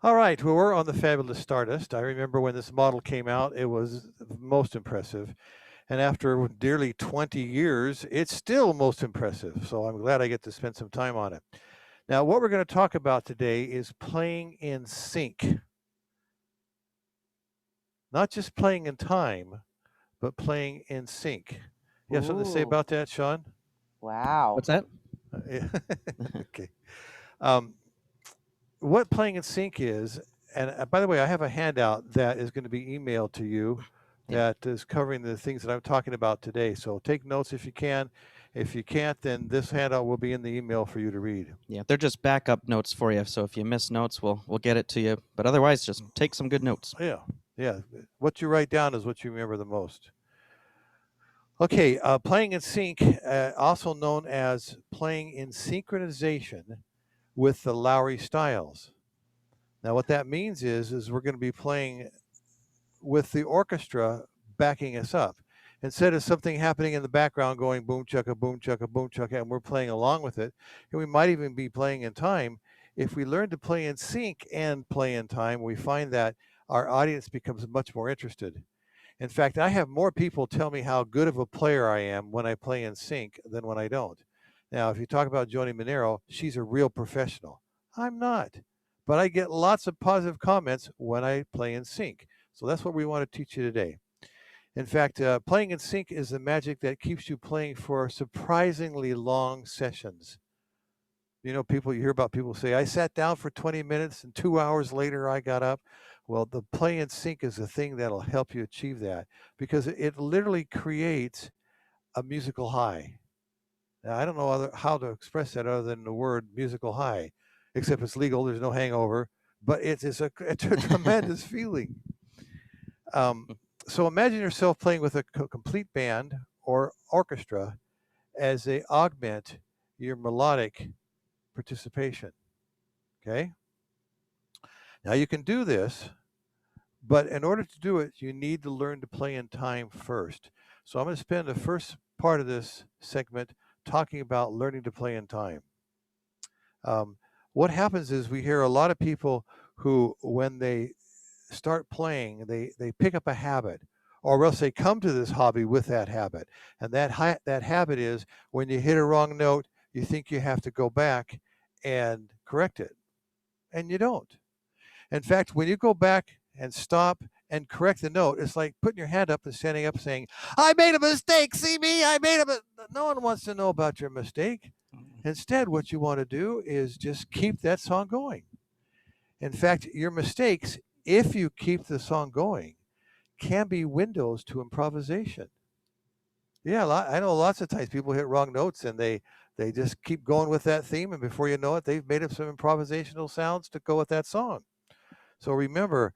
All right, well, we're on the Fabulous Stardust. I remember when this model came out, it was most impressive. And after nearly 20 years, it's still most impressive. So I'm glad I get to spend some time on it. Now, what we're going to talk about today is playing in sync. Not just playing in time, but playing in sync. You have something to say Ooh, about that, Sean? wow. What's that? Yeah. Okay. Um, what playing in sync is, and by the way, I have a handout that is going to be emailed to you Yeah. that is covering the things that I'm talking about today. So take notes if you can. If you can't, then this handout will be in the email for you to read. Yeah, they're just backup notes for you. So if you miss notes, we'll get it to you. But otherwise, just take some good notes. Yeah, yeah. What you write down is what you remember the most. Okay, playing in sync, also known as playing in synchronization with the Lowrey styles. Now, what that means is we're going to be playing with the orchestra backing us up. Instead of something happening in the background going boom chugga, boom chugga, boom chugga, and we're playing along with it, and we might even be playing in time. If we learn to play in sync and play in time, we find that our audience becomes much more interested. In fact, I have more people tell me how good of a player I am when I play in sync than when I don't. Now, if you talk about Joni Monero, she's a real professional. I'm not, but I get lots of positive comments when I play in sync. So that's what we want to teach you today. In fact, playing in sync is the magic that keeps you playing for surprisingly long sessions. You know, people, you hear about people say, I sat down for 20 minutes and 2 hours later I got up. Well, the play in sync is the thing that'll help you achieve that because it literally creates a musical high. Now, I don't know how to express that other than the word musical high, except it's legal, there's no hangover, but it's a tremendous feeling. Um, so imagine yourself playing with a complete band or orchestra as they augment your melodic participation. Okay. Now you can do this, but in order to do it, you need to learn to play in time first. So I'm going to spend the first part of this segment talking about learning to play in time. Um, what happens is we hear a lot of people who, when they start playing, they pick up a habit, or else they come to this hobby with that habit. And that habit is when you hit a wrong note, you think you have to go back and correct it, and you don't. In fact, when you go back and stop and correct the note, it's like putting your hand up and standing up saying, I made a mistake. See me? I made a mistake. No one wants to know about your mistake. Instead, what you want to do is just keep that song going. In fact, your mistakes, if you keep the song going, can be windows to improvisation. Yeah, I know lots of times people hit wrong notes and they just keep going with that theme, and before you know it, they've made up some improvisational sounds to go with that song. So remember,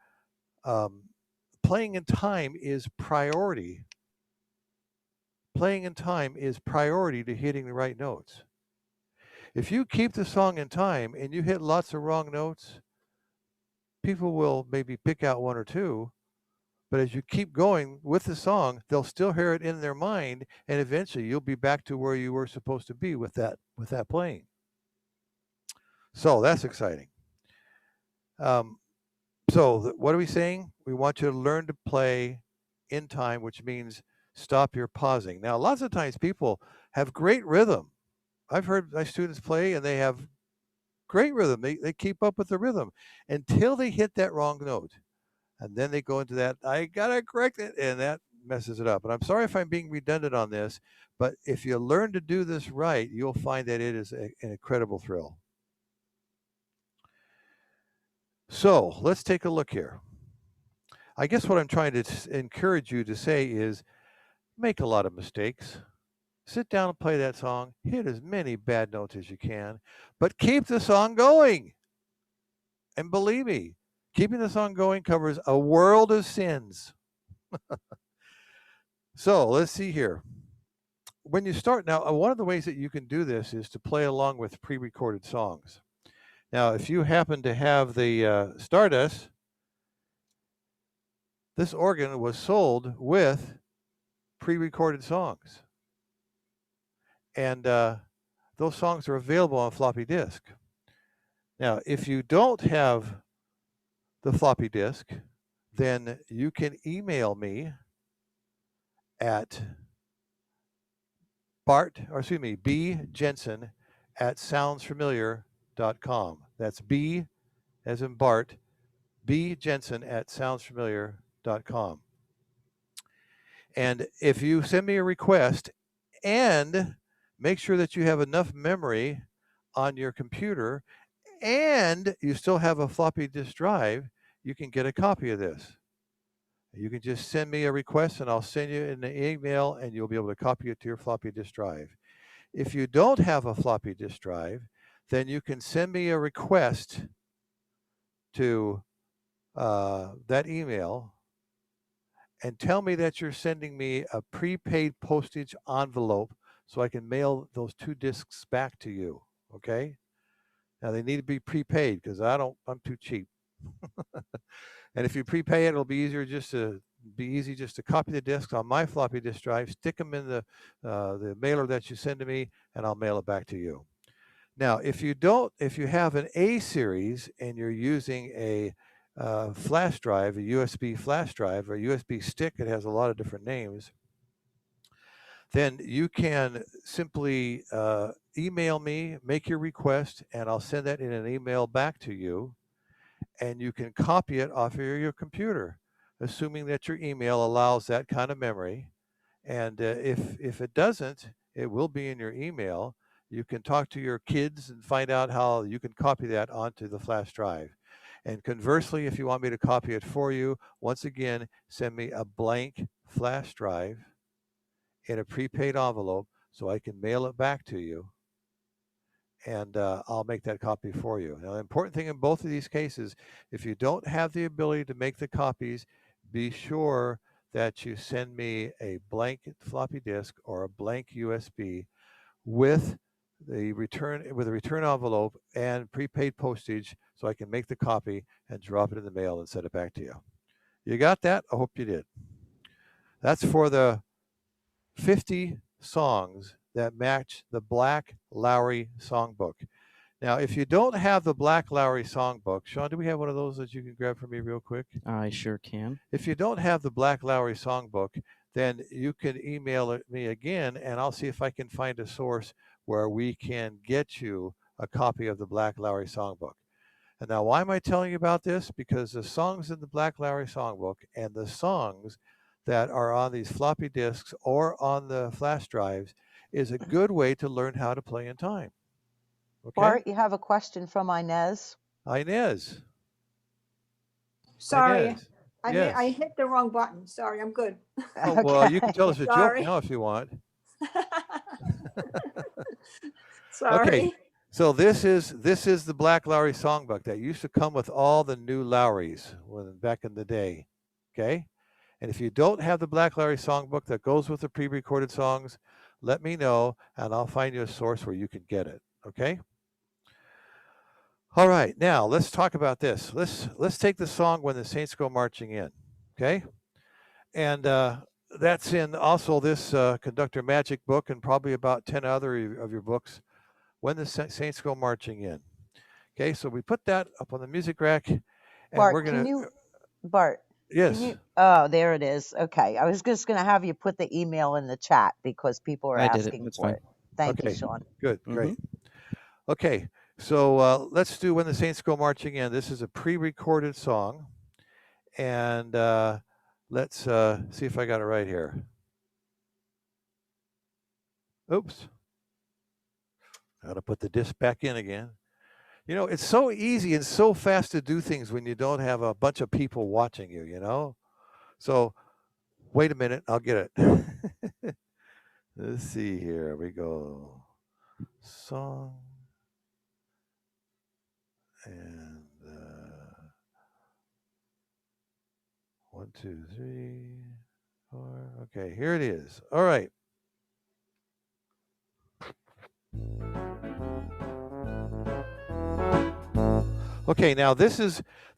um, playing in time is priority. Playing in time is priority to hitting the right notes. If you keep the song in time and you hit lots of wrong notes, people will maybe pick out one or two, but as you keep going with the song, they'll still hear it in their mind, and eventually you'll be back to where you were supposed to be with that playing. So that's exciting. Um, so what are we saying? We want you to learn to play in time, which means stop your pausing. Now, lots of times people have great rhythm. I've heard my students play and they have great rhythm. They keep up with the rhythm until they hit that wrong note. And then they go into that, I gotta correct it, and that messes it up. And I'm sorry if I'm being redundant on this, but if you learn to do this right, you'll find that it is an incredible thrill. So let's take a look here. I guess what I'm trying to encourage you to say is make a lot of mistakes. Sit down and play that song. Hit as many bad notes as you can, but keep the song going. And believe me, keeping the song going covers a world of sins. So let's see here. When you start now, one of the ways that you can do this is to play along with pre-recorded songs. Now, if you happen to have the Stardust, this organ was sold with pre-recorded songs, and those songs are available on floppy disk. Now, if you don't have the floppy disk, then you can email me at B Jensen at soundsfamiliar.com. That's B as in Bart, B Jensen at soundsfamiliar.com. And if you send me a request and make sure that you have enough memory on your computer and you still have a floppy disk drive, you can get a copy of this. You can just send me a request and I'll send you an email and you'll be able to copy it to your floppy disk drive. If you don't have a floppy disk drive, then you can send me a request to that email and tell me that you're sending me a prepaid postage envelope so I can mail those 2 discs back to you. Okay? Now they need to be prepaid because I'm too cheap. And if you prepay it, it'll be easy just to copy the discs on my floppy disk drive, stick them in the mailer that you send to me, and I'll mail it back to you. Now, if you have an A series and you're using a flash drive, a USB flash drive, or a USB stick, it has a lot of different names, then you can simply email me, make your request, and I'll send that in an email back to you. And you can copy it off of your computer, assuming that your email allows that kind of memory. And if it doesn't, it will be in your email. You can talk to your kids and find out how you can copy that onto the flash drive. And conversely, if you want me to copy it for you, once again, send me a blank flash drive in a prepaid envelope so I can mail it back to you. And I'll make that copy for you. Now, the important thing in both of these cases, if you don't have the ability to make the copies, be sure that you send me a blank floppy disk or a blank USB with a return envelope and prepaid postage so I can make the copy and drop it in the mail and send it back to you. You got that? I hope you did. That's for the 50 songs that match the Black Lowry songbook. Now, if you don't have the Black Lowry songbook, Sean, do we have one of those that you can grab for me real quick? I sure can. If you don't have the Black Lowry songbook, then you can email me again, and I'll see if I can find a source where we can get you a copy of the Black Lowry songbook. And now, why am I telling you about this? Because the songs in the Black Lowry songbook and the songs that are on these floppy disks or on the flash drives is a good way to learn how to play in time. Okay? Bart, you have a question from Inez. Inez. Sorry, Inez. I Yes. hit the wrong button. Sorry, I'm good. Oh, well, you can tell us a joke Sorry. now if you want. Sorry. Okay. So this is the Black Lowry songbook that used to come with all the new Lowrys back in the day. Okay? And if you don't have the Black Lowry songbook that goes with the pre-recorded songs, let me know and I'll find you a source where you can get it. Okay? All right, now let's talk about this. Let's take the song "When the Saints Go Marching In," okay? And that's in also this Conductor Magic book and probably about 10 other of your books. "When the Saints Go Marching In." Okay, so we put that up on the music rack, and Bart, we're gonna. Bart. Yes. Oh, there it is. Okay, I was just going to have you put the email in the chat because people are asking That's for fine. it. Thank you, Okay. Sean. Good. Great. Okay, so let's do "When the Saints Go Marching In." This is a pre-recorded song, and let's see if I got it right here. Oops. Got to put the disc back in again. You know, it's so easy and so fast to do things when you don't have a bunch of people watching you, you know? So wait a minute, I'll get it. Let's see, here we go. Song. And 1, 2, 3, 4. Okay, here it is. All right. Okay, now the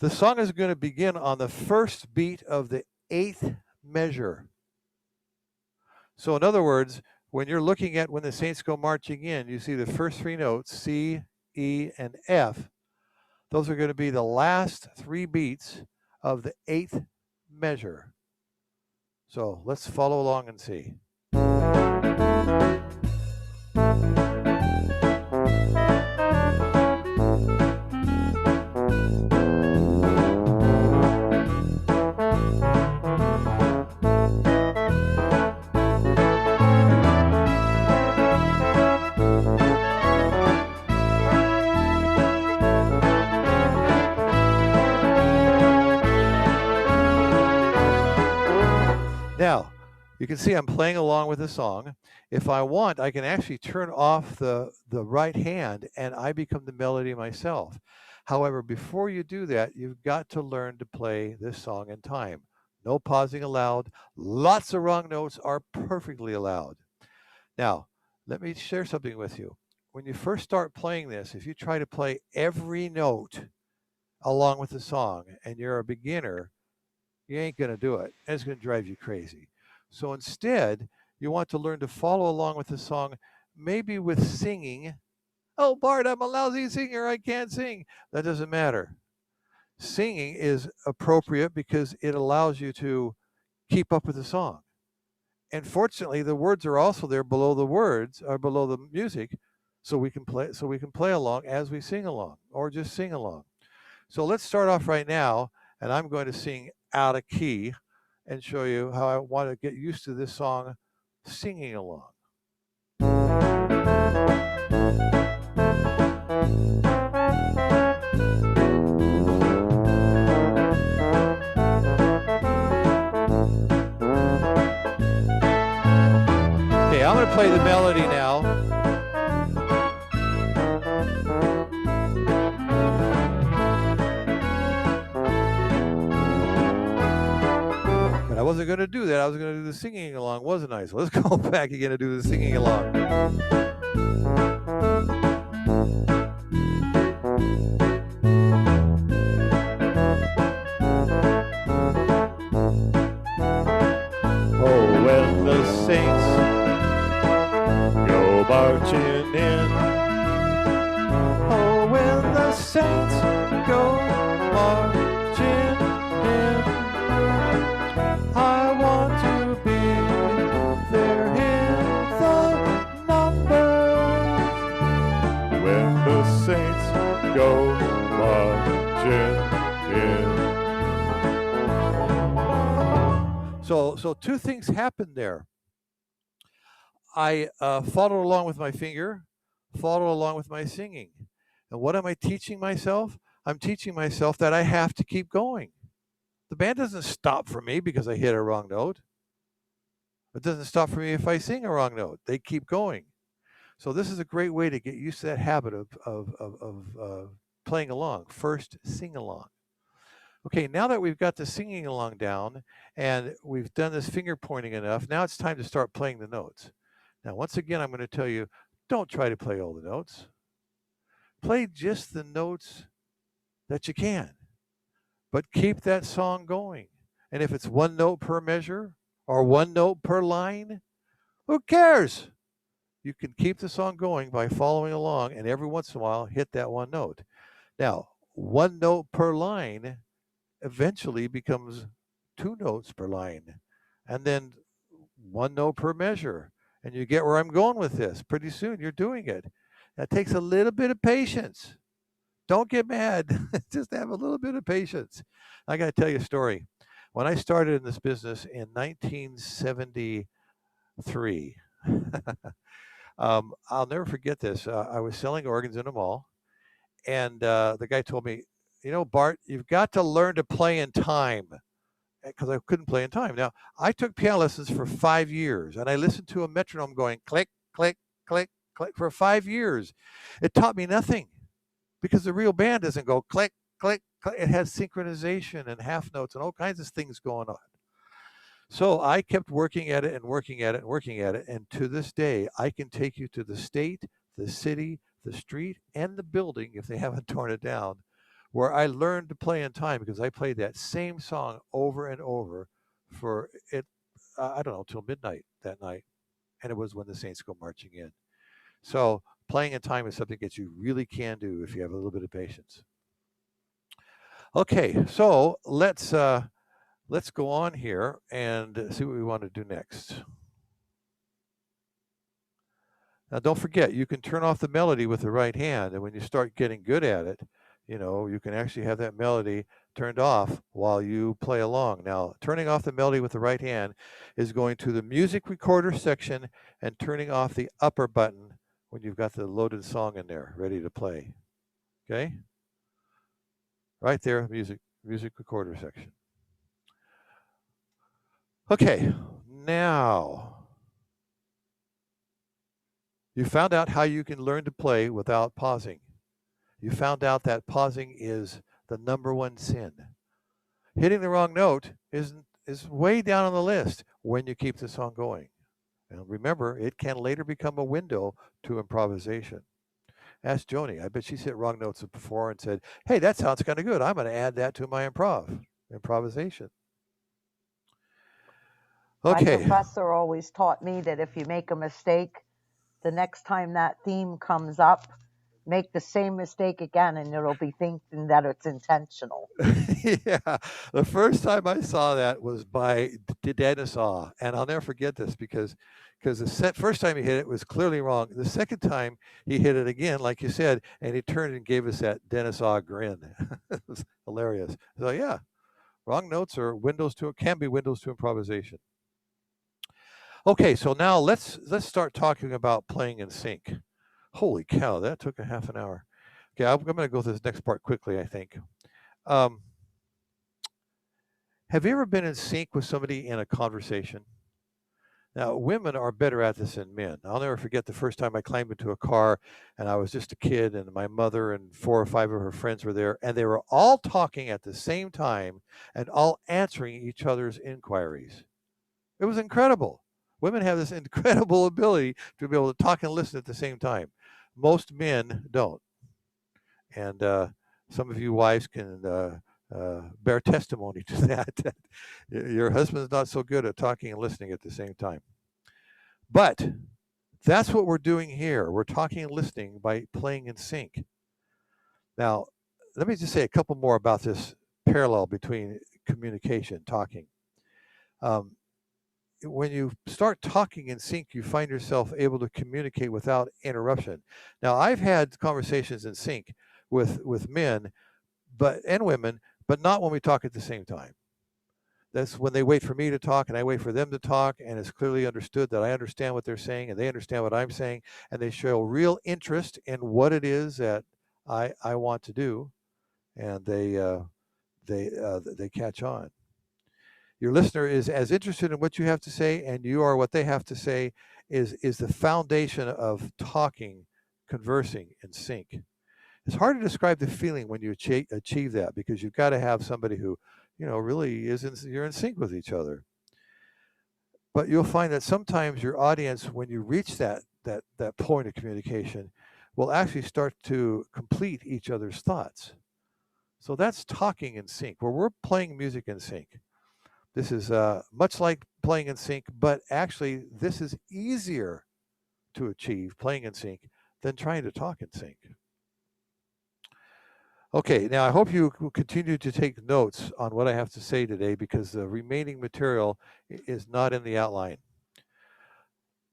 song is going to begin on the first beat of the 8th measure. So in other words, when you're looking at "When the Saints Go Marching In," you see the first 3 notes, C, E, and F. Those are going to be the last 3 beats of the 8th measure. So let's follow along and see. Now, you can see I'm playing along with the song. If I want, I can actually turn off the right hand and I become the melody myself. However, before you do that, you've got to learn to play this song in time. No pausing allowed. Lots of wrong notes are perfectly allowed. Now, let me share something with you. When you first start playing this, if you try to play every note along with the song and you're a beginner, you ain't going to do it. And it's going to drive you crazy. So instead, you want to learn to follow along with the song, maybe with singing. Oh, Bart, I'm a lousy singer. I can't sing. That doesn't matter. Singing is appropriate because it allows you to keep up with the song. And fortunately, the words are also there below the words or below the music, so we can play along as we sing along or just sing along. So let's start off right now, and I'm going to sing out of key and show you how I want to get used to this song singing along. Okay, I'm going to play the melody now. I wasn't going to do that. I was going to do the singing along, wasn't I? So let's go back again and do the singing along. Oh, when the saints go marching in. Oh, when the saints go marching in. I want to be there in the numbers when the saints go marching in. So 2 things happened there. I followed along with my finger, followed along with my singing. And what am I teaching myself? I'm teaching myself that I have to keep going. The band doesn't stop for me because I hit a wrong note. It doesn't stop for me if I sing a wrong note. They keep going. So this is a great way to get used to that habit of playing along. First, sing along. Okay, now that we've got the singing along down and we've done this finger pointing enough, now it's time to start playing the notes. Now, once again, I'm going to tell you, don't try to play all the notes. Play just the notes that you can, but keep that song going. And if it's 1 note per measure or 1 note per line, who cares? You can keep the song going by following along and every once in a while hit that 1 note. Now, 1 note per line eventually becomes 2 notes per line and then 1 note per measure. And you get where I'm going with this. Pretty soon you're doing it. That takes a little bit of patience. Don't get mad. Just have a little bit of patience. I got to tell you a story. When I started in this business in 1973, I'll never forget this. I was selling organs in a mall, and the guy told me, you know, Bart, you've got to learn to play in time, because I couldn't play in time. Now, I took piano lessons for 5 years, and I listened to a metronome going click, click, click, click for 5 years. It taught me nothing because the real band doesn't go click, click, click. It has synchronization and half notes and all kinds of things going on. So I kept working at it and working at it and working at it. And to this day, I can take you to the state, the city, the street, and the building, if they haven't torn it down, where I learned to play in time because I played that same song over and over for it, I don't know, till midnight that night. And it was When the Saints Go Marching In. So playing in time is something that you really can do if you have a little bit of patience. Okay, so let's go on here and see what we want to do next. Now, don't forget, you can turn off the melody with the right hand, and when you start getting good at it, you can actually have that melody turned off while you play along. Now, turning off the melody with the right hand is going to the music recorder section and turning off the upper button when you've got the loaded song in there ready to play. Okay? Right there, music recorder section. Okay, now you found out how you can learn to play without pausing. You found out that pausing is the number one sin. Hitting the wrong note is way down on the list when you keep the song going. And remember, it can later become a window to improvisation. Ask Joni. I bet she's hit wrong notes before and said, hey, that sounds kind of good. I'm going to add that to my improvisation. Okay. My professor always taught me that if you make a mistake, the next time that theme comes up, make the same mistake again, and it'll be thinking that it's intentional. Yeah, the first time I saw that was by Dennis Aw, and I'll never forget this because the first time he hit it was clearly wrong. The second time he hit it again, like you said, and he turned and gave us that Dennis Aw grin. It was hilarious. So yeah, wrong notes can be windows to improvisation. Okay, so now let's start talking about playing in sync. Holy cow, that took a half an hour. Okay, I'm going to go through this next part quickly, I think. Have you ever been in sync with somebody in a conversation? Now, women are better at this than men. I'll never forget the first time I climbed into a car and I was just a kid and my mother and 4 or 5 of her friends were there and they were all talking at the same time and all answering each other's inquiries. It was incredible. Women have this incredible ability to be able to talk and listen at the same time. Most men don't. And some of you wives can bear testimony to that. Your husband's not so good at talking and listening at the same time. But that's what we're doing here. We're talking and listening by playing in sync. Now, let me just say a couple more about this parallel between communication, talking. When you start talking in sync, you find yourself able to communicate without interruption. Now, I've had conversations in sync with men and women, but not when we talk at the same time. That's when they wait for me to talk and I wait for them to talk, and it's clearly understood that I understand what they're saying and they understand what I'm saying, and they show real interest in what it is that I want to do, and they catch on. Your listener is as interested in what you have to say, and you are what they have to say is the foundation of talking, conversing in sync. It's hard to describe the feeling when you achieve that because you've got to have somebody who, really you're in sync with each other. But you'll find that sometimes your audience, when you reach that point of communication, will actually start to complete each other's thoughts. So that's talking in sync, where we're playing music in sync. This is much like playing in sync, but actually this is easier to achieve, playing in sync, than trying to talk in sync. Okay, now I hope you will continue to take notes on what I have to say today because the remaining material is not in the outline.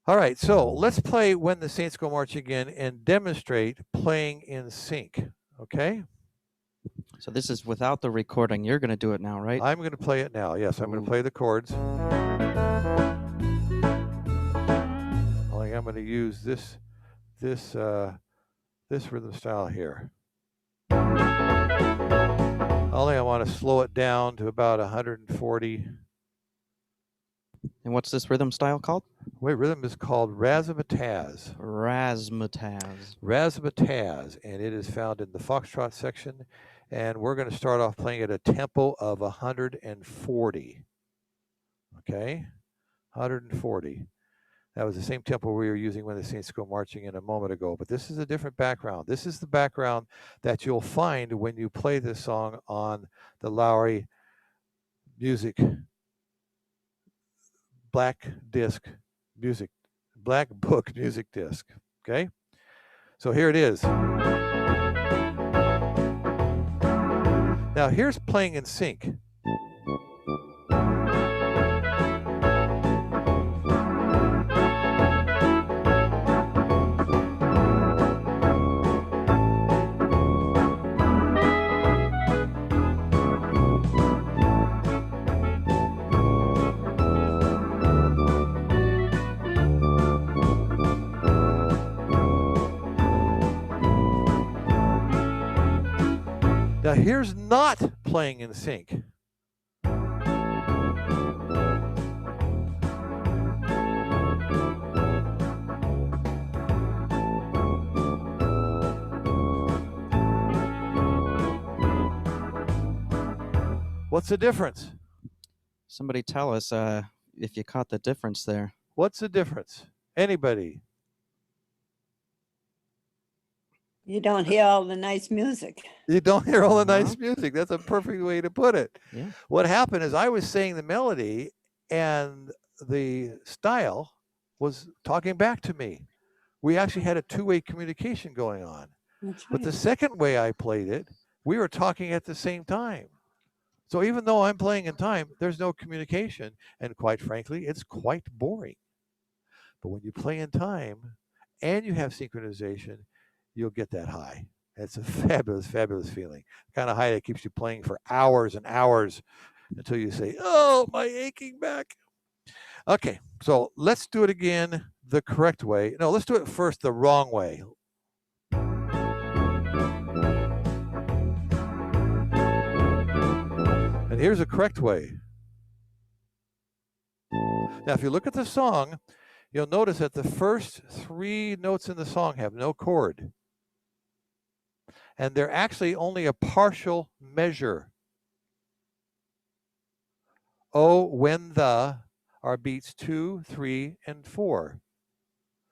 All right, so let's play When the Saints Go Marching In and demonstrate playing in sync, okay? So this is without the recording. You're going to do it now, right? I'm going to play it now. Yes, I'm going to play the chords. Only I'm going to use this rhythm style here. Only I want to slow it down to about 140. And what's this rhythm style called? Wait, rhythm is called razzmatazz. Razzmatazz. Razzmatazz, and it is found in the foxtrot section. And we're going to start off playing at a tempo of 140. Okay, 140. That was the same tempo we were using when the Saints Go Marching In a moment ago, but this is a different background. This is the background that you'll find when you play this song on the Lowrey music black book music disc. Okay, so here it is. Now here's playing in sync. Now here's not playing in sync. What's the difference? Somebody tell us if you caught the difference there. What's the difference? Anybody? You don't hear all the nice music. You don't hear all the nice music. That's a perfect way to put it. Yeah. What happened is I was saying the melody and the style was talking back to me. We actually had a two-way communication going on. That's But the right. second way I played it, we were talking at the same time. So even though I'm playing in time, there's no communication. And quite frankly, it's quite boring. But when you play in time and you have synchronization, you'll get that high. It's a fabulous, fabulous feeling. Kind of high that keeps you playing for hours and hours until you say, oh, my aching back. Okay, so let's do it again the correct way. No, let's do it first the wrong way. And here's a correct way. Now, if you look at the song, you'll notice that the first three notes in the song have no chord. And they're actually only a partial measure. Oh, when the are beats 2, 3, and 4.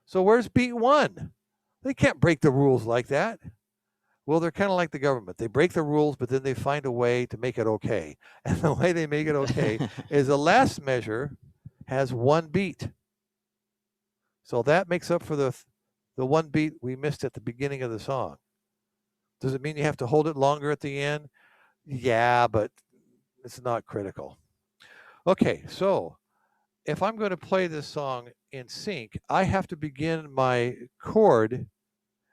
So where's beat 1? They can't break the rules like that. Well, they're kind of like the government. They break the rules, but then they find a way to make it okay. And the way they make it okay is the last measure has one beat. So that makes up for the one beat we missed at the beginning of the song. Does it mean you have to hold it longer at the end? Yeah, but it's not critical. Okay, so if I'm going to play this song in sync, I have to begin my chord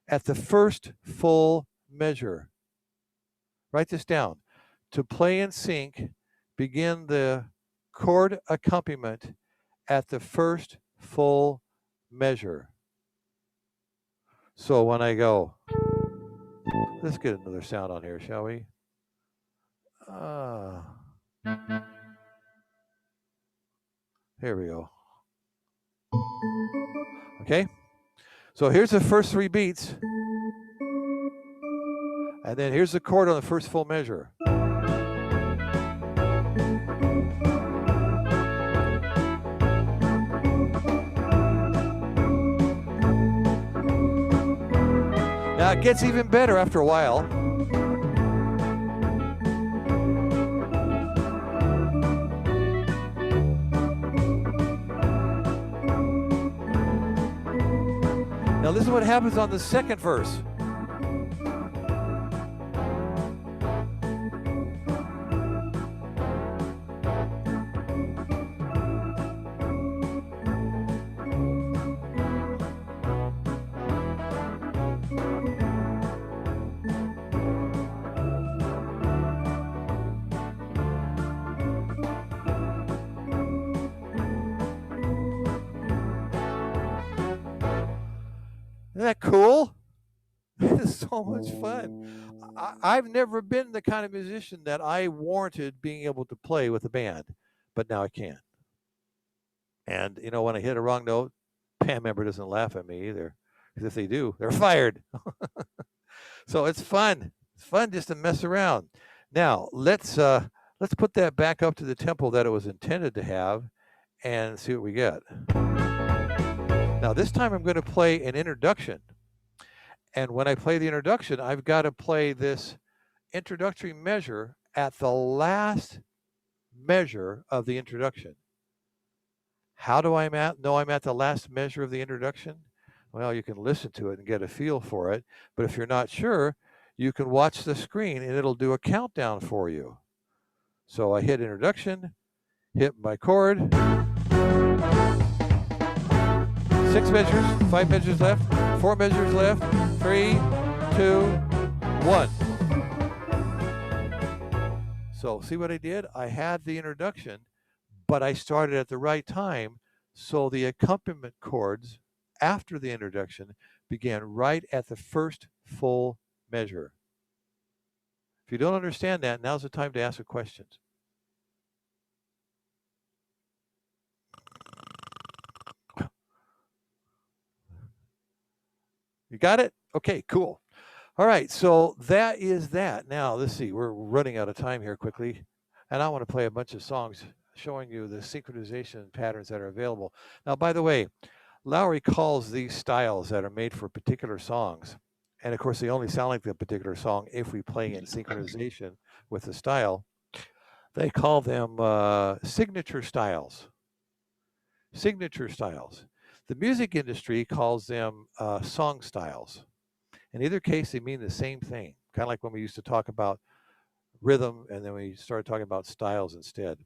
at the first full measure. Write this down. To play in sync, begin the chord accompaniment at the first full measure. So when I go, let's get another sound on here, shall we? Here we go. Okay, so here's the first three beats. And then here's the chord on the first full measure. Now it gets even better after a while. Now this is what happens on the second verse. Isn't that cool? It's so much fun. I've never been the kind of musician that I warranted being able to play with a band, but now I can. And, you know, when I hit a wrong note, band member doesn't laugh at me either. Because if they do, they're fired. So it's fun. It's fun just to mess around. Now, let's put that back up to the tempo that it was intended to have and see what we get. Now, this time I'm going to play an introduction. And when I play the introduction, I've got to play this introductory measure at the last measure of the introduction. How do I know I'm at the last measure of the introduction? Well, you can listen to it and get a feel for it. But if you're not sure, you can watch the screen and it'll do a countdown for you. So I hit introduction, hit my chord. 6 measures, 5 measures left, 4 measures left, 3, 2, 1. So see what I did? I had the introduction, but I started at the right time. So the accompaniment chords after the introduction began right at the first full measure. If you don't understand that, now's the time to ask the questions. You got it? Okay, cool. All right, so that is that. Now, let's see, we're running out of time here quickly, and I want to play a bunch of songs showing you the synchronization patterns that are available. Now, by the way, Lowrey calls these styles that are made for particular songs, and of course, they only sound like the particular song if we play in synchronization with the style. They call them signature styles. Signature styles. The music industry calls them song styles. In either case, they mean the same thing, kind of like when we used to talk about rhythm and then we started talking about styles instead.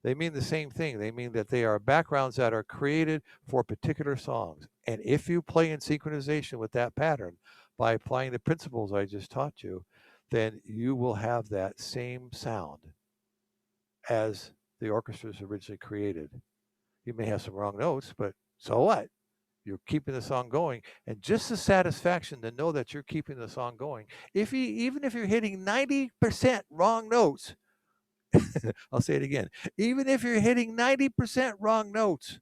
They mean the same thing. They mean that they are backgrounds that are created for particular songs. And if you play in synchronization with that pattern by applying the principles I just taught you, then you will have that same sound as the orchestra's originally created. You may have some wrong notes, but so what? You're keeping the song going, and just the satisfaction to know that you're keeping the song going. Even if you're hitting 90% wrong notes, I'll say it again. Even if you're hitting 90% wrong notes,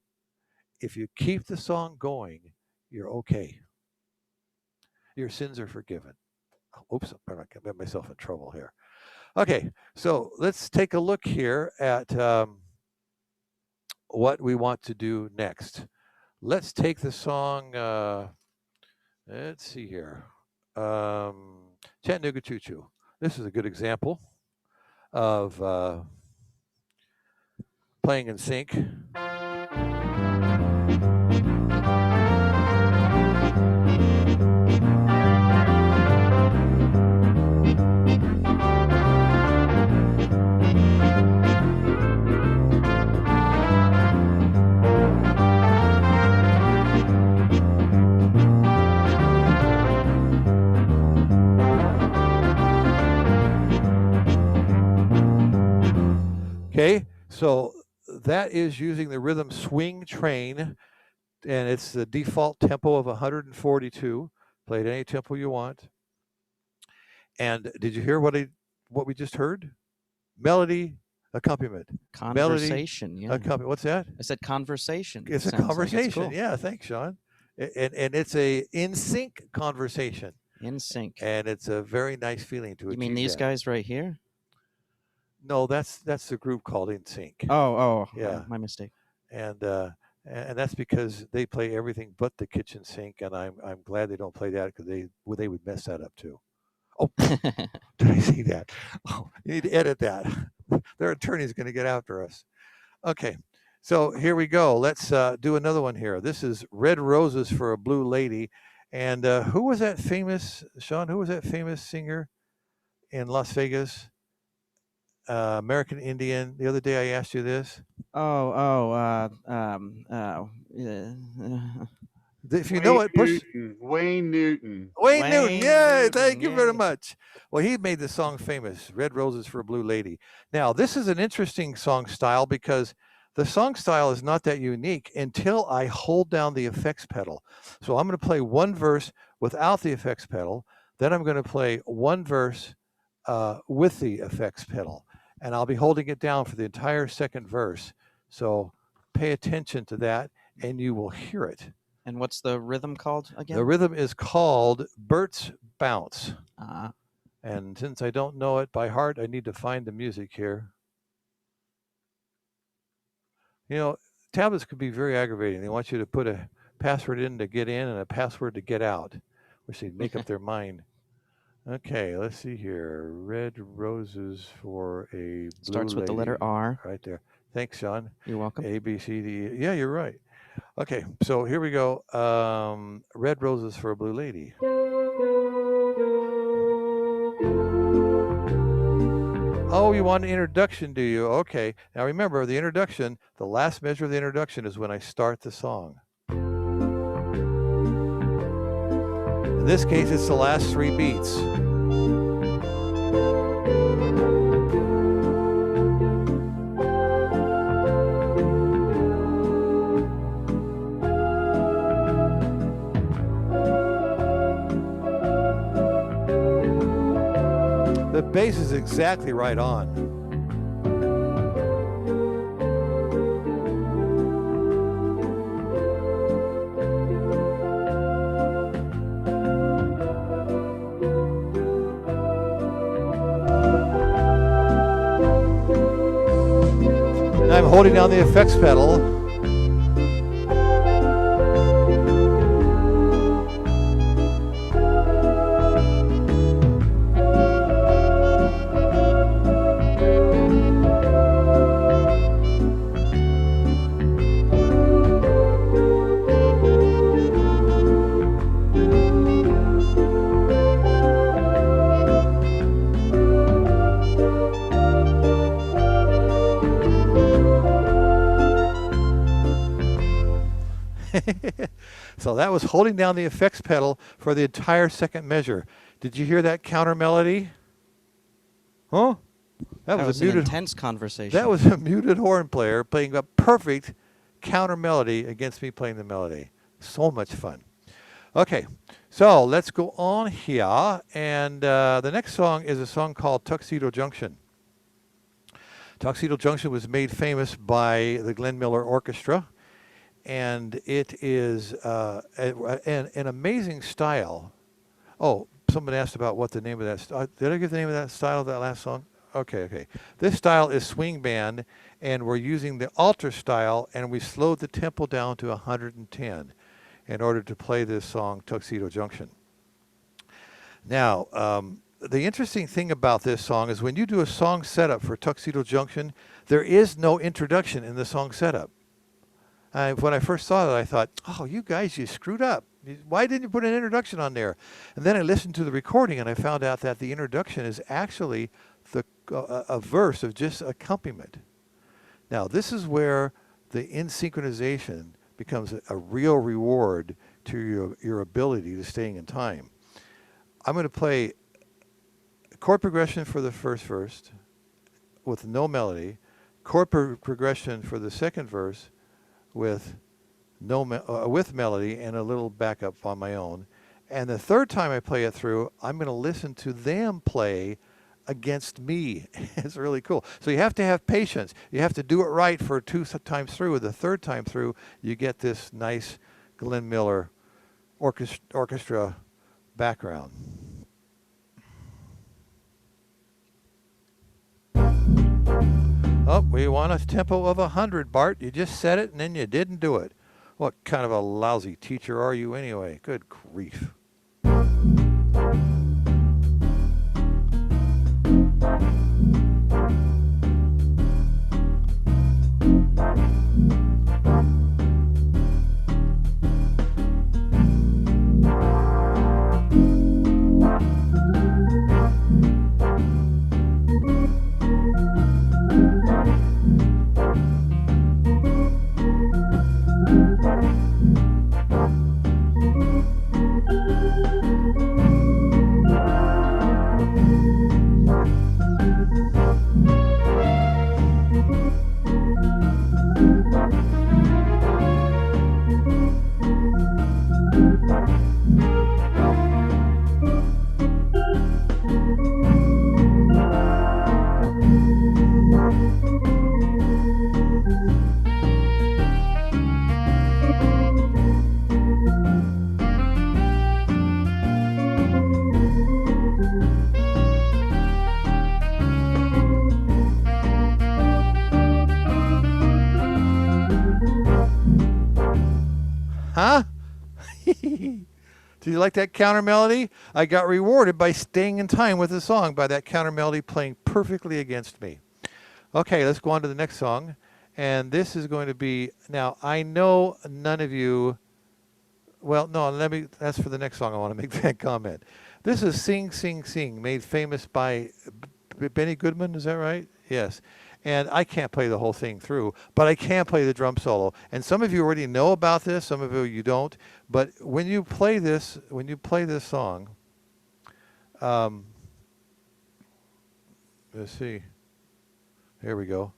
if you keep the song going, you're okay. Your sins are forgiven. Oops, I'm going to get myself in trouble here. Okay, so let's take a look here at what we want to do next. Let's take the song, let's see here. Chattanooga Choo Choo. This is a good example of playing in sync. Okay, so that is using the rhythm swing train, and it's the default tempo of 142. Play at any tempo you want. And did you hear what we just heard? Melody, accompaniment. Conversation, Melody, yeah. accompaniment. What's that? I said conversation. It's a Sounds like conversation. it's cool. Yeah, thanks, Sean. And it's a in sync conversation. In sync. And it's a very nice feeling to achieve. You mean these guys right here? No, that's the group called In Sync. Oh, yeah, my mistake. And that's because they play everything but the kitchen sink, and I'm glad they don't play that because they would mess that up too. Oh, did I see that? Oh, you need to edit that. Their attorney's going to get after us. Okay, so here we go. Let's do another one here. This is Red Roses for a Blue Lady. And who was that famous, Sean, who was that famous singer in Las Vegas? American Indian. The other day I asked you this. If you know it, push. Wayne Newton. Wayne Newton. Yeah, thank you very yay. much. Well, he made the song famous, Red Roses for a Blue Lady. Now, this is an interesting song style because the song style is not that unique until I hold down the effects pedal. So I'm going to play one verse without the effects pedal. Then I'm going to play one verse with the effects pedal. And I'll be holding it down for the entire second verse. So pay attention to that and you will hear it. And what's the rhythm called again? The rhythm is called Bert's Bounce. Uh-huh. And since I don't know it by heart, I need to find the music here. You know, tablets could be very aggravating. They want you to put a password in to get in and a password to get out, which they make up their mind. Okay, let's see here. Red Roses for a Blue Starts with Lady. the letter R. Right there. Thanks, Sean. You're welcome. A, B, C, D, E. Yeah, you're right. Okay, so here we go. Red Roses for a Blue Lady. Oh, you want an introduction, do you? Okay. Now remember, the introduction, the last measure of the introduction is when I start the song. In this case, it's the last 3 beats. The bass is exactly right on. Now I'm holding down the effects pedal. So that was holding down the effects pedal for the entire second measure. Did you hear that counter melody? Huh? That was a an muted. intense conversation. That was a muted horn player playing a perfect counter melody against me playing the melody. So much fun. Okay, so let's go on here. And the next song is a song called Tuxedo Junction. Tuxedo Junction was made famous by the Glenn Miller Orchestra. And it is an amazing style. Oh, someone asked about what the name of that. Did I give the name of that style of that last song? Okay. This style is swing band, and we're using the alter style, and we slowed the tempo down to 110 in order to play this song, Tuxedo Junction. Now, the interesting thing about this song is when you do a song setup for Tuxedo Junction, there is no introduction in the song setup. When I first saw that, I thought, oh, you guys, you screwed up. Why didn't you put an introduction on there? And then I listened to the recording, and I found out that the introduction is actually a verse of just accompaniment. Now, this is where the synchronization becomes a real reward to your ability to staying in time. I'm going to play chord progression for the first verse with no melody, chord progression for the second verse with with melody and a little backup on my own. And the third time I play it through, I'm going to listen to them play against me. It's really cool. So you have to have patience. You have to do it right for 2 times through. The third time through, you get this nice Glenn Miller orchestra background. Oh, we want a tempo of 100, Bart. You just said it and then you didn't do it. What kind of a lousy teacher are you anyway? Good grief. Huh? Do you like that counter melody? I got rewarded by staying in time with the song by that counter melody playing perfectly against me. Okay, let's go on to the next song. And this is going to be, now I know none of you, well, no, that's for the next song I want to make that comment. This is Sing, Sing, Sing, made famous by Benny Goodman, is that right? Yes. And I can't play the whole thing through, but I can play the drum solo. And some of you already know about this, some of you don't. But when you play this song, let's see. Here we go.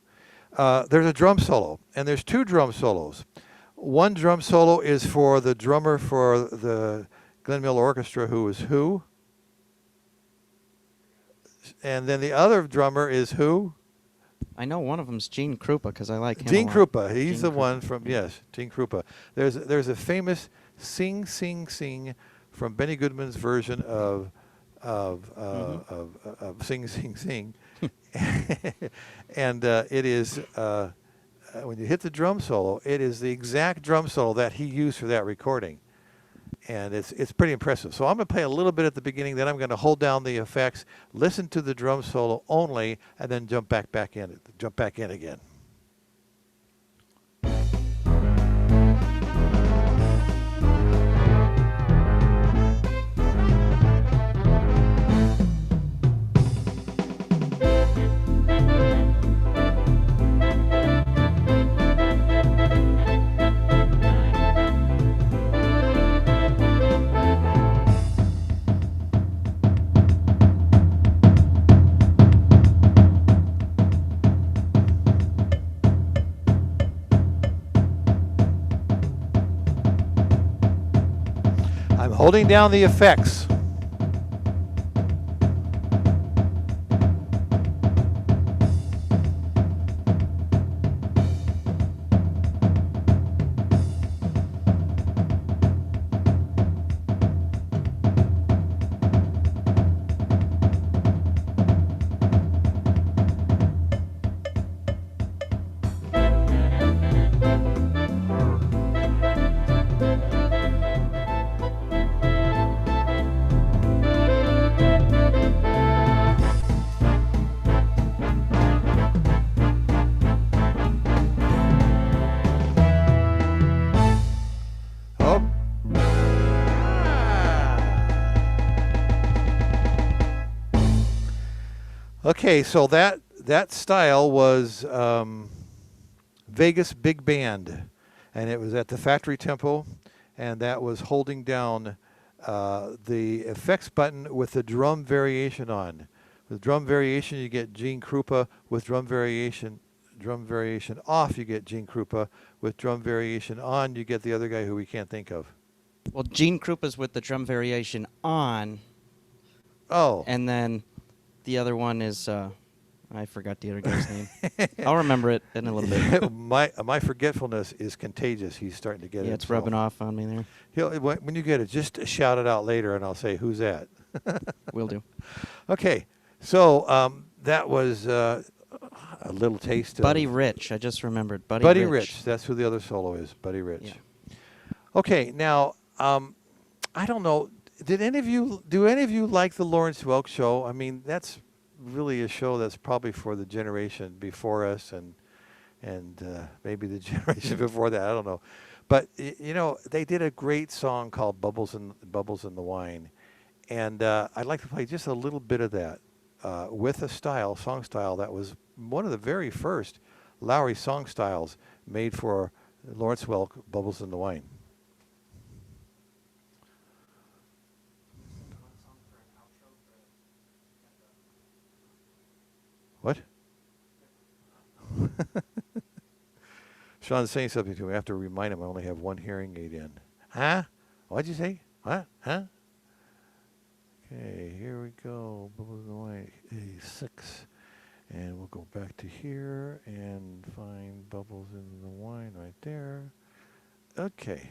There's a drum solo, and there's two drum solos. One drum solo is for the drummer for the Glenn Miller Orchestra, who is who? And then the other drummer is who? I know one of them's Gene Krupa because I like him. Gene a lot. Krupa. He's Gene the Krupa. one from, yes, Gene Krupa. There's a famous Sing, Sing, Sing from Benny Goodman's version of Sing, Sing, Sing. And it is, when you hit the drum solo, it is the exact drum solo that he used for that recording. And it's pretty impressive. So I'm going to play a little bit at the beginning, then I'm going to hold down the effects, listen to the drum solo only, and then jump back in again. I'm holding down the effects. Okay, so that style was Vegas Big Band, and it was at the Factory Temple, and that was holding down the effects button with the drum variation on. With drum variation, you get Gene Krupa. With drum variation off, you get Gene Krupa. With drum variation on, you get the other guy who we can't think of. Well, Gene Krupa's with the drum variation on, Oh. and then the other one is I forgot the other guy's name. I'll remember it in a little bit. My forgetfulness is contagious. He's starting to get it. Yeah, it's rubbing off on me there. When you get it, just shout it out later, and I'll say, who's that? Will do. Okay, so that was a little taste of... Buddy Rich. I just remembered. Buddy Rich. That's who the other solo is, Buddy Rich. Yeah. Okay, now, I don't know. Do any of you like the Lawrence Welk Show? I mean, that's really a show that's probably for the generation before us and maybe the generation before that. I don't know. But, you know, they did a great song called Bubbles in the Wine. And I'd like to play just a little bit of that with a song style that was one of the very first Lowrey song styles made for Lawrence Welk, Bubbles in the Wine. What? Sean's saying something to me. I have to remind him I only have one hearing aid in. Huh? What'd you say? What? Huh? Okay, here we go. Bubbles in the Wine, A6. And we'll go back to here and find Bubbles in the Wine right there. Okay.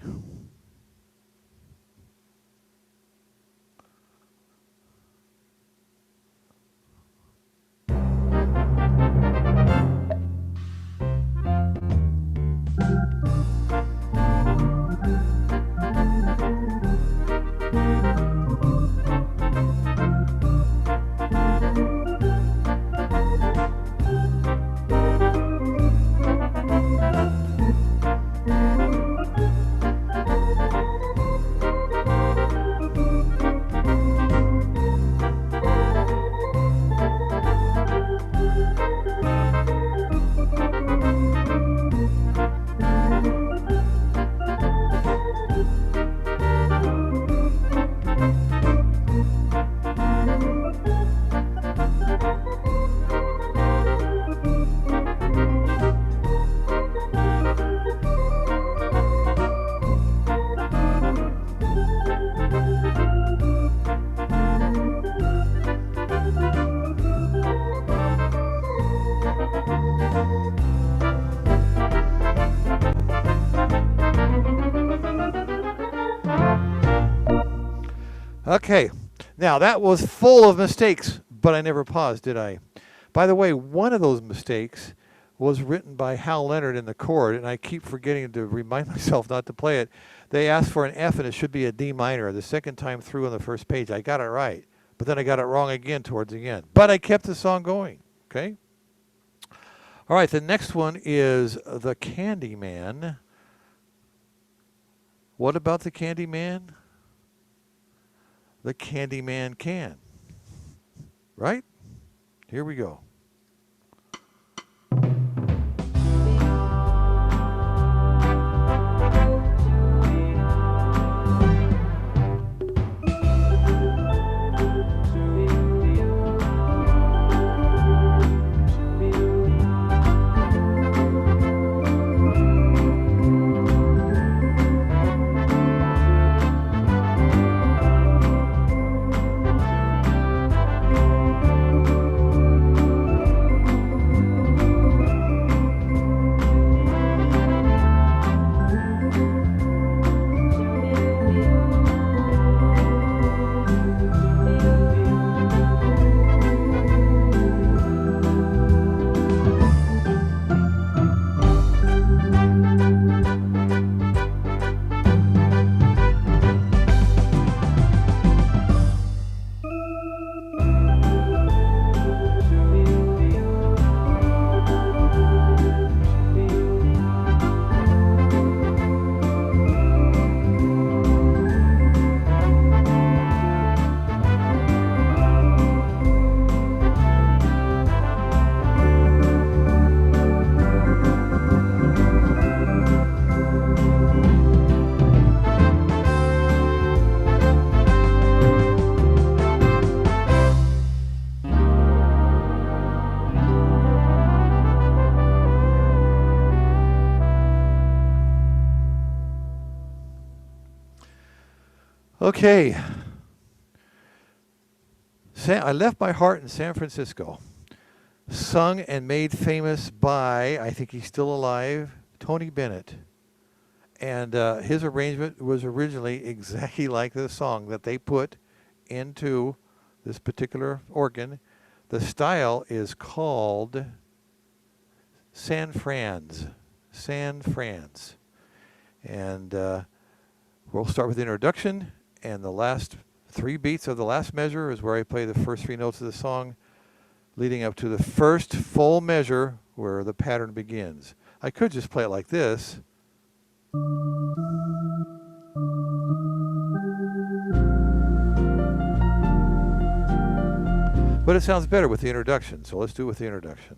Okay. Now, that was full of mistakes, but I never paused, did I? By the way, one of those mistakes was written by Hal Leonard in the chord, and I keep forgetting to remind myself not to play it. They asked for an F, and it should be a D minor. The second time through on the first page, I got it right, but then I got it wrong again towards the end. But I kept the song going, okay? All right, the next one is The Candyman. What about the Candyman? The Candyman can. Right? Here we go. Okay. I Left My Heart in San Francisco. Sung and made famous by, I think he's still alive, Tony Bennett. And his arrangement was originally exactly like the song that they put into this particular organ. The style is called San Franz. San Franz. And we'll start with the introduction, and the last 3 beats of the last measure is where I play the first 3 notes of the song, leading up to the first full measure where the pattern begins. I could just play it like this. But it sounds better with the introduction, so let's do it with the introduction.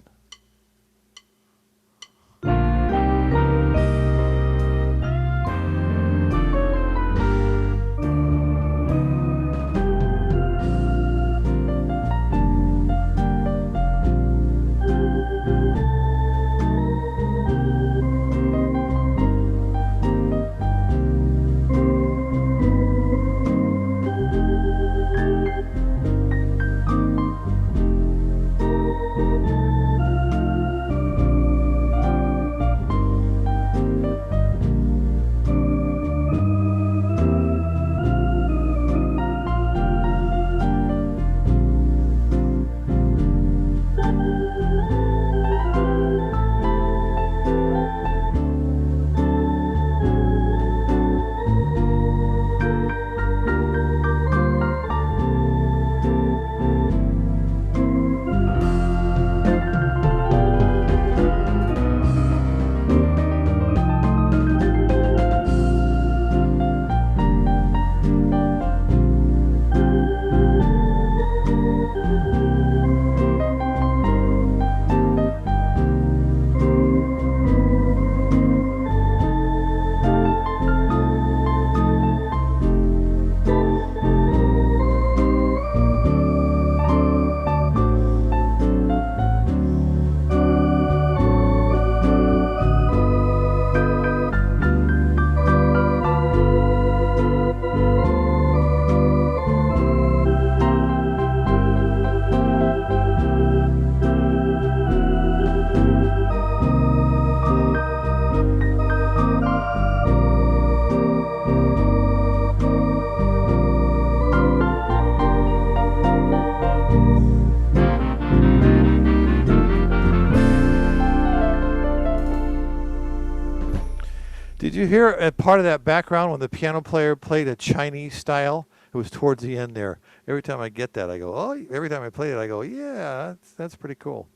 Did you hear a part of that background when the piano player played a Chinese style? It was towards the end there. Every time I get that, I go, oh. Every time I play it, I go, yeah, that's pretty cool.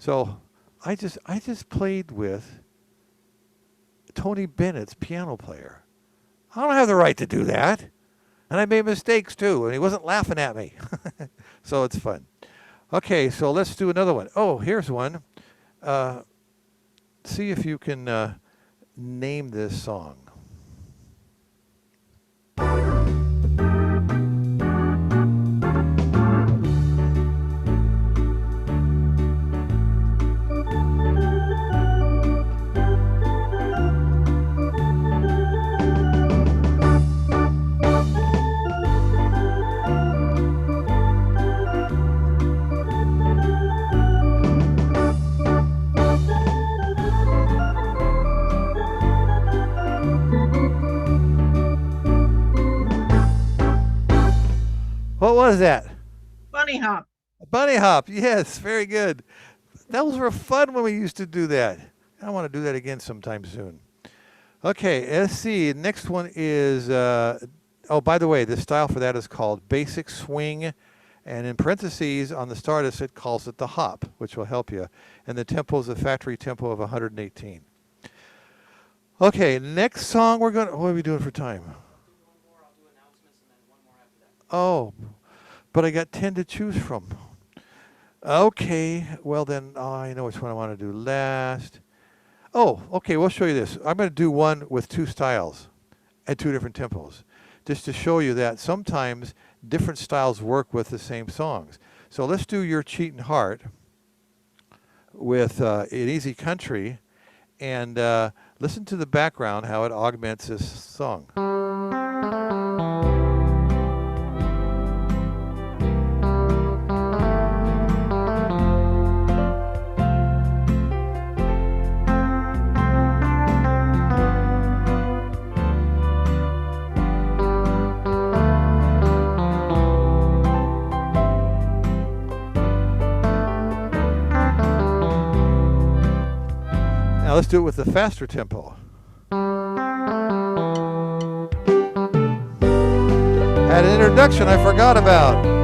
So I just played with Tony Bennett's piano player. I don't have the right to do that. And I made mistakes too, and he wasn't laughing at me. So it's fun. Okay, so let's do another one. Oh, here's one. See if you can name this song. What was that? Bunny hop. Bunny hop. Yes, very good. Those were fun when we used to do that. I want to do that again sometime soon. Okay, let's see. Next one is, oh, by the way, the style for that is called basic swing. And in parentheses on the start, it calls it the hop, which will help you. And the tempo is a factory tempo of 118. Okay, next song what are we doing for time? Oh, but I got 10 to choose from. Okay, well then, I know which one I want to do last. Oh, okay, we'll show you this. I'm going to do one with two styles and two different tempos, just to show you that sometimes different styles work with the same songs. So let's do Your Cheatin' Heart with An Easy Country, and listen to the background, how it augments this song. Now let's do it with the faster tempo. Had an introduction I forgot about.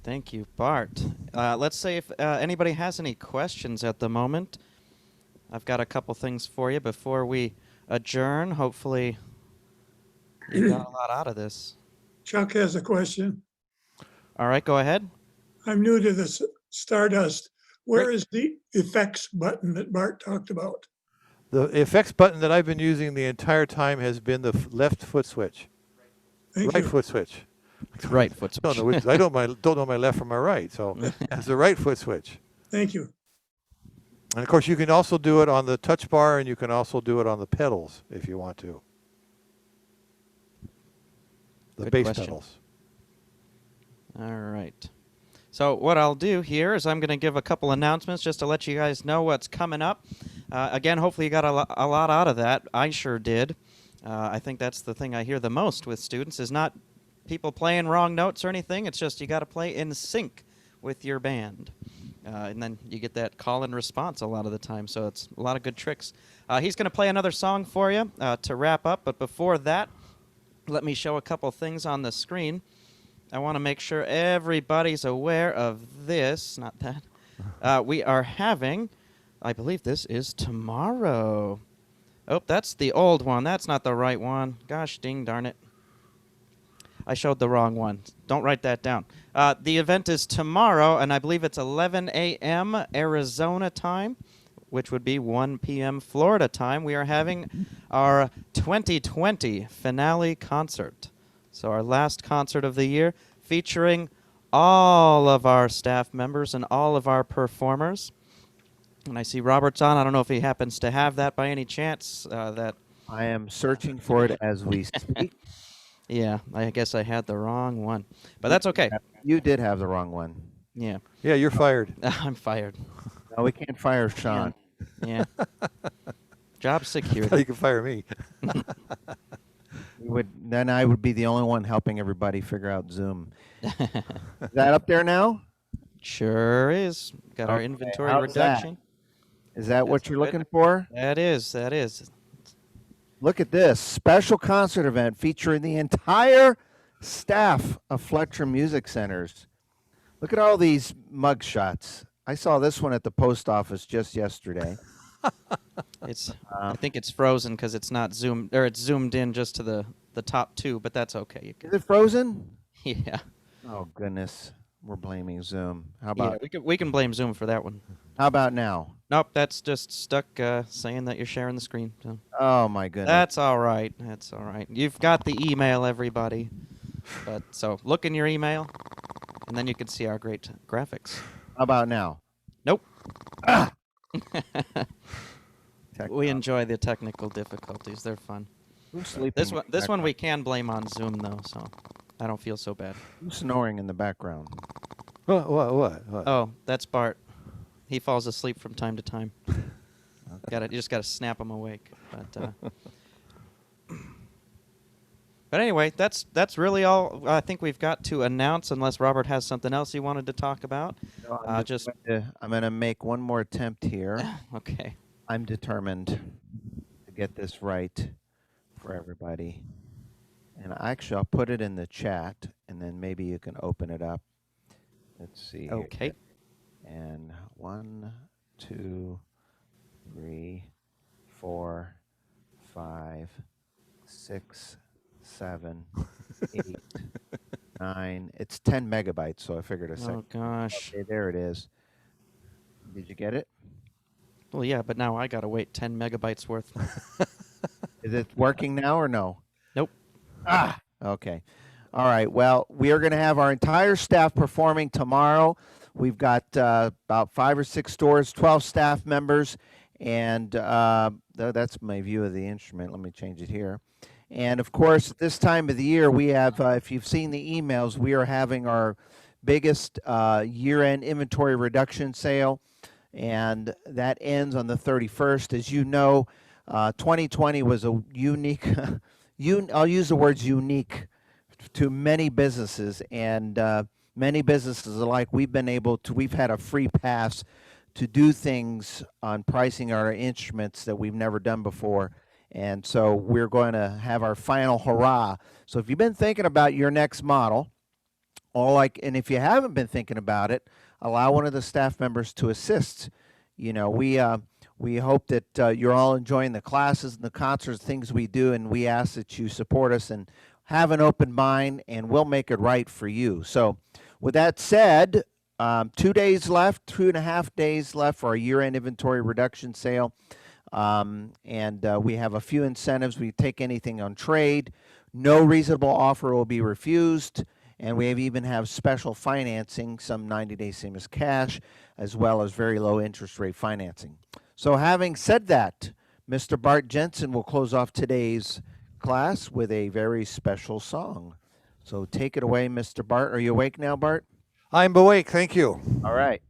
Thank you, Bart. Let's say if anybody has any questions at the moment. I've got a couple things for you before we adjourn. Hopefully you got a lot out of this. Chuck has a question. All right, go ahead. I'm new to this Stardust. Where Great. is the effects button that Bart talked about? The effects button that I've been using the entire time has been the left foot switch. Thank Right you. foot switch. Right foot I don't know which, I don't know my left from my right, so it's the right foot switch. Thank you. And of course, you can also do it on the touch bar, and you can also do it on the pedals if you want to. The Good bass question. pedals. All right. So what I'll do here is I'm going to give a couple announcements just to let you guys know what's coming up. Again, hopefully you got a lot out of that. I sure did. I think that's the thing I hear the most with students is not people playing wrong notes or anything. It's just you got to play in sync with your band. And then you get that call and response a lot of the time. So it's a lot of good tricks. He's going to play another song for you to wrap up. But before that, let me show a couple things on the screen. I want to make sure everybody's aware of this. Not that. We are having, I believe this is tomorrow. Oh, that's the old one. That's not the right one. Gosh ding darn it. I showed the wrong one. Don't write that down. The event is tomorrow, and I believe it's 11 a.m. Arizona time, which would be 1 p.m. Florida time. We are having our 2020 finale concert. So our last concert of the year, featuring all of our staff members and all of our performers. And I see Robert's on. I don't know if he happens to have that by any chance. I am searching for it as we speak. Yeah, I guess I had the wrong one. But that's okay. You did have the wrong one. Yeah. Yeah, you're fired. I'm fired. No, we can't fire Sean. Yeah. Job How security. you can fire me? Then I would be the only one helping everybody figure out Zoom. Is that up there now? Sure is. Got our Okay, inventory how's that? reduction. Is that what That's you're good. looking for? That is. Look at this special concert event featuring the entire staff of Fletcher Music Centers. Look at all these mug shots. I saw this one at the post office just yesterday. It's. I think it's frozen because it's not zoomed, or it's zoomed in just to the top two, but that's okay. You Is can, it frozen? yeah. Oh goodness, we're blaming Zoom. How Yeah, about we can blame Zoom for that one. now? Nope, that's just stuck saying that you're sharing the screen. So. Oh my goodness. That's all right. That's all right. You've got the email, everybody. But so look in your email, and then you can see our great graphics. How about now? Nope. Tech- We enjoy the technical difficulties. They're fun. Who's sleeping? This in one, the this one we background? can blame on Zoom though, so I don't feel so bad. Who's snoring in the background? What? Oh, that's Bart. He falls asleep from time to time. You just gotta snap him awake. But anyway, that's really all I think we've got to announce, unless Robert has something else he wanted to talk about. No, Just I'm going to make one more attempt here. okay. I'm determined to get this right for everybody. And actually, I'll put it in the chat, and then maybe you can open it up. Let's see. here. Okay. And 1, 2, 3, 4, 5, 6, 7, 8, 9. It's 10 megabytes, so I figured a Oh second. gosh. Okay, there it is. Did you get it? Well, yeah, but now I gotta wait 10 megabytes worth. Is it working now or no? Nope. Ah, okay. All right. Well, we are going to have our entire staff performing tomorrow. We've got about 5 or 6 stores, 12 staff members, and that's my view of the instrument. Let me change it here. And of course, at this time of the year, we have, if you've seen the emails, we are having our biggest year-end inventory reduction sale, and that ends on the 31st. As you know, 2020 was a unique, I'll use the words unique to many businesses, and many businesses alike. We've had a free pass to do things on pricing our instruments that we've never done before. And so we're going to have our final hurrah. So if you've been thinking about your next model, and if you haven't been thinking about it, allow one of the staff members to assist. You know, we hope that you're all enjoying the classes and the concerts, things we do, and we ask that you support us and have an open mind, and we'll make it right for you. So with that said, 2 days left, 2.5 days left for our year-end inventory reduction sale. We have a few incentives. We take anything on trade. No reasonable offer will be refused. And we even have special financing, some 90-day same as cash, as well as very low interest rate financing. So having said that, Mr. Bart Jensen will close off today's class with a very special song. So take it away, Mr. Bart. Are you awake now, Bart? I'm awake. Thank you. All right.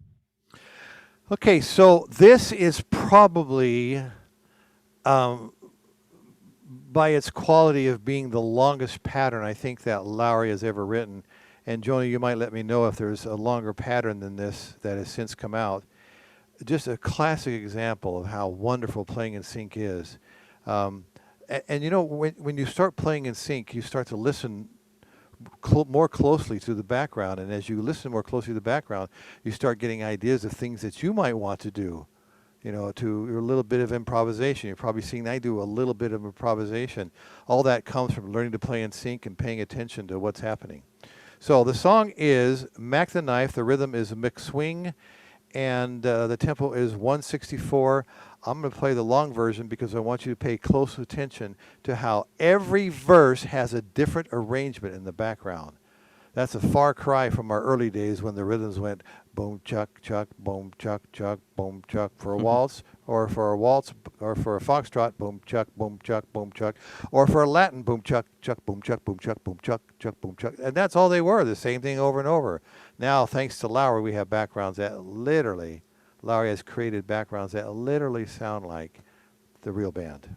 Okay, so this is probably, by its quality of being the longest pattern I think that Lowrey has ever written. And Joni, you might let me know if there's a longer pattern than this that has since come out. Just a classic example of how wonderful playing in sync is. And you know, when you start playing in sync, you start to listen more closely to the background. And as you listen more closely to the background, you start getting ideas of things that you might want to do. You know, to a little bit of improvisation. You're probably seeing I do a little bit of improvisation. All that comes from learning to play in sync and paying attention to what's happening. So the song is Mac the Knife. The rhythm is a mixed swing, and the tempo is 164. I'm going to play the long version because I want you to pay close attention to how every verse has a different arrangement in the background. That's a far cry from our early days when the rhythms went boom chuck chuck boom chuck chuck boom chuck for a waltz, or for a waltz, or for a foxtrot boom chuck boom chuck boom chuck, or for a Latin boom chuck chuck boom chuck boom chuck boom chuck chuck boom chuck, and that's all they were, the same thing over and over. Now, thanks to Lowrey, we have backgrounds that literally, Lowrey has created backgrounds that literally sound like the real band.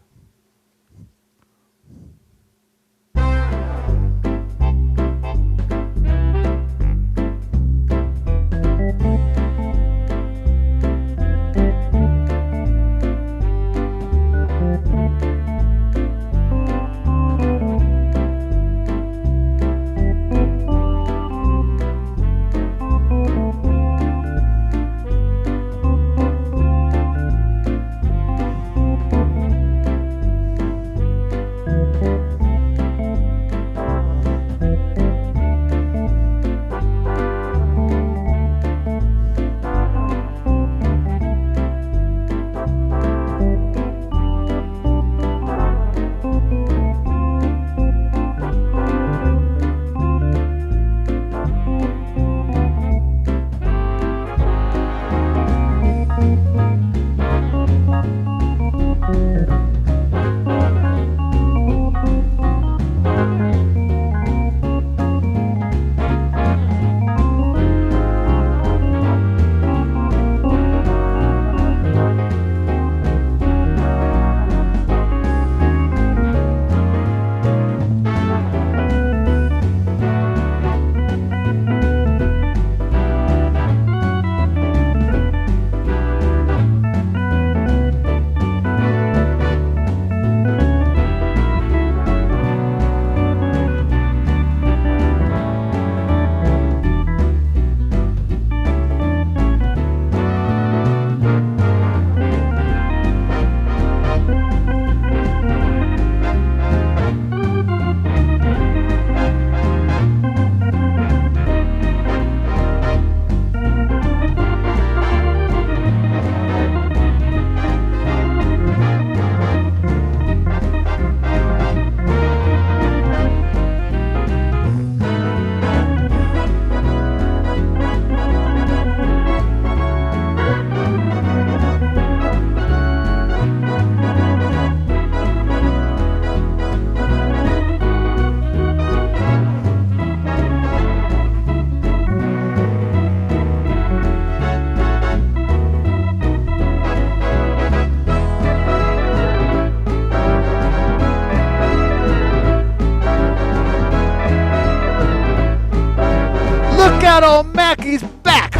Look out, old Mackie's back!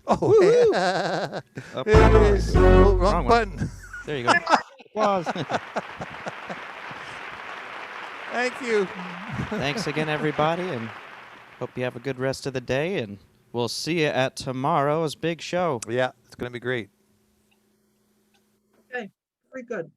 Oh, Up Hey, applause. wrong Wrong one. button. There you go. Applause. Thank you. Thanks again, everybody, and hope you have a good rest of the day, and we'll see you at tomorrow's big show. Yeah, it's going to be great. Okay, very good.